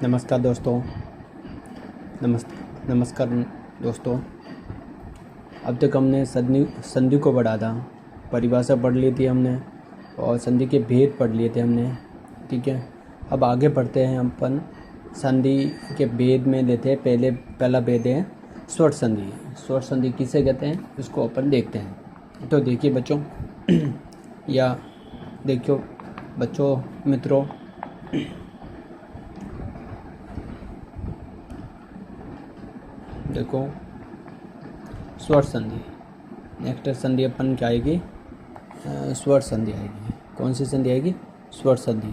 नमस्कार दोस्तों। नमस्कार दोस्तों। अब तक हमने संधि को पढ़ा था, परिभाषा पढ़ ली थी हमने और संधि के भेद पढ़ लिए थे हमने। ठीक है, अब आगे पढ़ते हैं हम अपन संधि के भेद में लेते हैं। पहला भेद है स्वर संधि। स्वर संधि किसे कहते हैं इसको अपन देखते हैं। तो देखिए बच्चों या देखियो बच्चों मित्रों, देखो स्वर संधि। नेक्स्ट संधि अपन क्या आएगी? स्वर संधि आएगी। कौन सी संधि आएगी? स्वर संधि।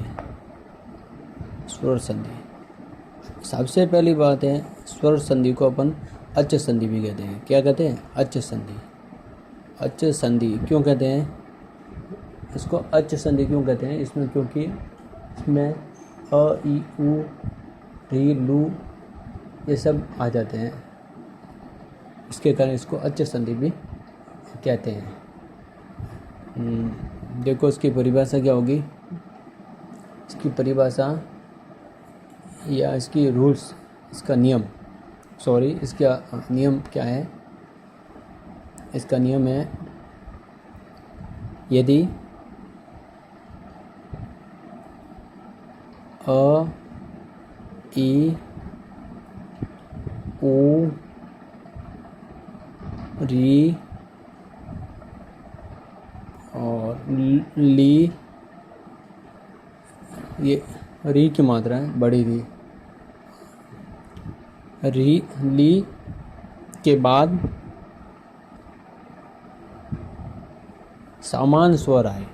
स्वर संधि सबसे पहली बात है, स्वर संधि को अपन अच संधि भी कहते हैं। क्या कहते हैं? अच संधि। अच संधि क्यों कहते हैं इसको? अच संधि क्यों कहते हैं इसमें? क्योंकि इसमें अ ई उ री लू ये सब आ जाते हैं, इसके कारण इसको अच संधि भी कहते हैं। देखो इसकी परिभाषा क्या होगी? इसकी परिभाषा या इसकी रूल्स, इसका नियम, इसका नियम क्या है? इसका नियम है, यदि अ ई उ री और ली, ये री की मात्रा है, बड़ी री ली के बाद समान स्वर आए।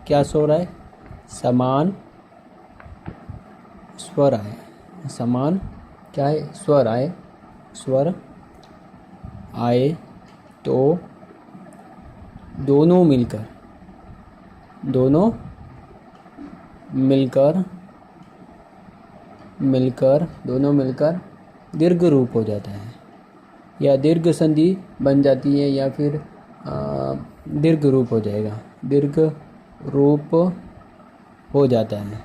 क्या स्वर आए? समान स्वर आए। समान क्या है? स्वर आए। स्वर आए तो दोनों मिलकर दीर्घ रूप हो जाता है, या दीर्घ संधि बन जाती है, या फिर दीर्घ रूप हो जाएगा। दीर्घ रूप हो जाता है,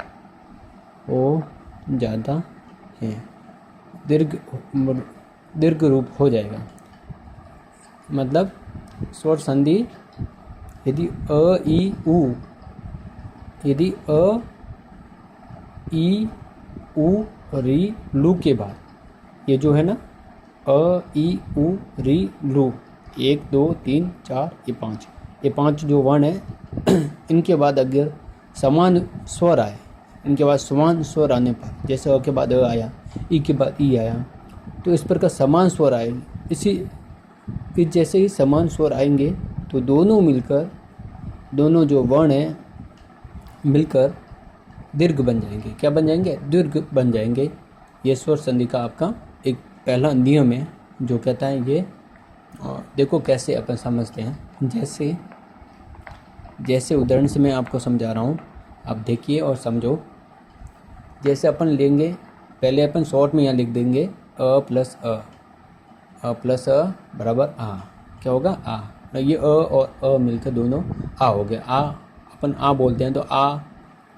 दीर्घ रूप हो जाएगा। मतलब स्वर संधि यदि अ ई उ री लू के बाद, ये जो है ना अ ई उ री लू, 1 2 3 4 ये पांच जो वर्ण है इनके बाद अगर समान स्वर आए, इनके बाद समान स्वर आने पर, जैसे अ के बाद अ आया, ई के बाद ई आया, तो इस पर का समान स्वर आए, इस जैसे ही समान स्वर आएंगे तो दोनों जो वर्ण हैं मिलकर दीर्घ बन जाएंगे। क्या बन जाएंगे? दीर्घ बन जाएंगे। ये स्वर संधि का आपका एक पहला नियम है जो कहता है ये। देखो कैसे अपन समझते हैं। जैसे उदाहरण से मैं आपको समझा रहा हूँ, आप देखिए और समझो। जैसे अपन लेंगे, पहले अपन शॉर्ट में यहाँ लिख देंगे अ प्लस अ बराबर आ। क्या होगा? आ। ये अ और अ मिलकर दोनों आ हो गया। आ अपन आ बोलते हैं तो आ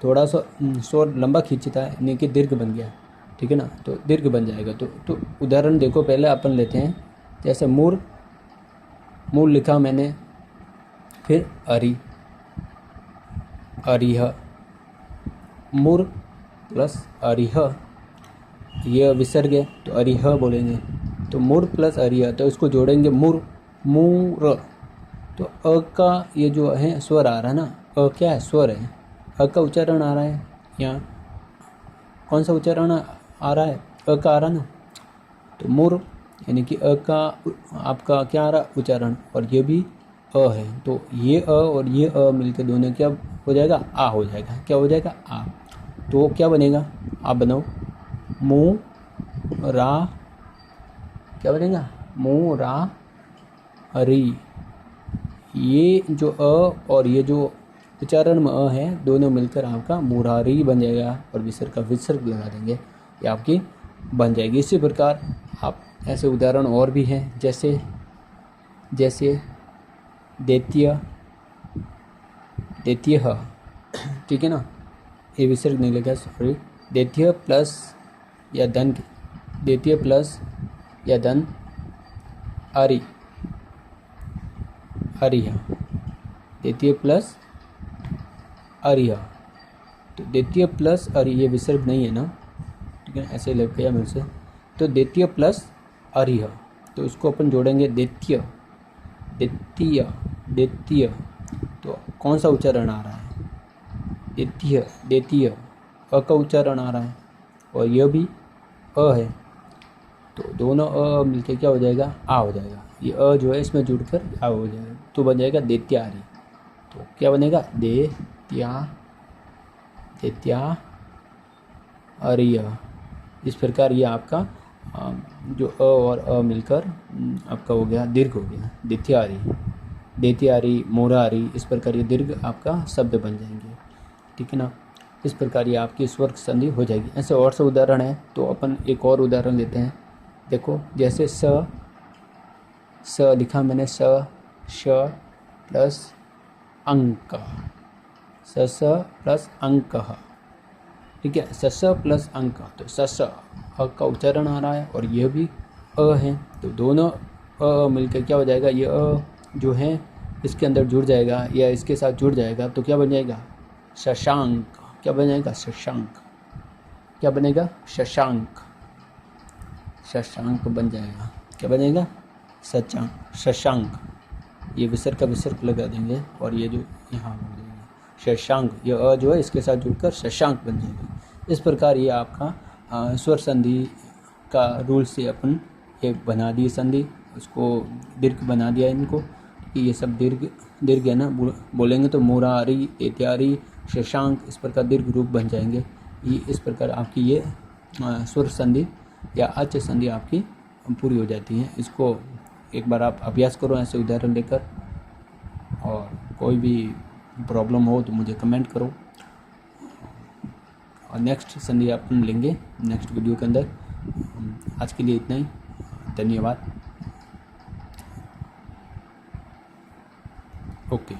थोड़ा सा स्वर लंबा खींचता है, यानी कि दीर्घ बन गया। ठीक है ना, तो दीर्घ बन जाएगा। तो उदाहरण देखो, पहले अपन लेते हैं जैसे मूर लिखा मैंने, फिर अरिह, मूर प्लस अरिह, ये विसर्ग है तो अरिह बोलेंगे। तो मूर प्लस अरिह, तो इसको जोड़ेंगे मूर। तो अ का ये जो है स्वर आ रहा है ना, अ क्या है? स्वर है। अ का उच्चारण आ रहा है। यहाँ कौन सा उच्चारण आ रहा है? अ का आ रहा ना। तो मूर यानी कि अ का आपका क्या आ रहा? उच्चारण। और ये भी अ है, तो ये अ और ये अ मिलकर दोनों क्या हो जाएगा? आ हो जाएगा। क्या हो जाएगा? आ। तो क्या बनेगा? आप बनाओ। मुँह रा, क्या बनेगा? मुँह रा री। ये जो अ और ये जो उच्चारण में अ है, दोनों मिलकर आपका मुरारी बन जाएगा, और विसर्ग का विसर्ग लगा देंगे, ये आपकी बन जाएगी। इसी प्रकार आप ऐसे उदाहरण और भी हैं, जैसे देतीय, ठीक है ना, ये विसर्ग नहीं लगा, सॉरी। देतीय प्लस या धन द्वितीय प्लस या धन अरि अरिह, द्वितीय प्लस अरिह। तो द्वितीय प्लस अरि, ये विसर्ग नहीं है ना, ठीक है, ऐसे लग गया मेरे से। तो द्वितीय प्लस अरिह, तो उसको अपन जोड़ेंगे द्वितीय द्वितीय द्वितीय। तो कौन सा उच्चारण आ रहा है? द्वितीय द्वितीय, अ का उच्चारण आ रहा है और यह भी अ है, तो दोनों अ मिलके क्या हो जाएगा? आ हो जाएगा। ये अ जो है इसमें जुड़कर आ हो जाएगा, तो बन जाएगा द्वितीयारी। तो क्या बनेगा? द्वितीयार्य। इस प्रकार ये आपका जो अ और अ मिलकर आपका हो गया दीर्घ हो गया द्वितीयारी, द्वितीयारी, मोरारी। इस प्रकार ये दीर्घ आपका शब्द बन जाएंगे, ठीक है ना। इस प्रकार ये आपकी स्वर संधि हो जाएगी। ऐसे और से उदाहरण है, तो अपन एक और उदाहरण लेते हैं। देखो, जैसे स लिखा मैंने, श प्लस अंक, स प्लस अंक, ठीक है, स प्लस अंक। तो स अ का उच्चारण आ रहा है और यह भी अ है, तो दोनों अ मिलकर क्या हो जाएगा? ये अ जो है इसके अंदर जुड़ जाएगा या इसके साथ जुड़ जाएगा, तो क्या बन जाएगा? शशांक। क्या बन जाएगा? शशांक। क्या बनेगा? शशांक। शशांक बन जाएगा। क्या बनेगा? शशांक। ये विसर्ग का विसर्ग लगा देंगे और ये जो यहाँ हो जाएगा शशांक, ये अ जो है इसके साथ जुड़कर शशांक बन जाएगा। इस प्रकार ये आपका स्वर संधि का रूल से अपन ये बना दिए संधि, उसको दीर्घ बना दिया इनको, कि ये सब दीर्घ है ना, बोलेंगे तो मोरारी, तेत्यारी, शशांक, इस प्रकार दीर्घ रूप बन जाएंगे। ये इस प्रकार आपकी ये स्वर संधि या अच संधि आपकी पूरी हो जाती है। इसको एक बार आप अभ्यास करो ऐसे उदाहरण लेकर, और कोई भी प्रॉब्लम हो तो मुझे कमेंट करो, और नेक्स्ट संधि अपन लेंगे नेक्स्ट वीडियो के अंदर। आज के लिए इतना ही, धन्यवाद। ओके।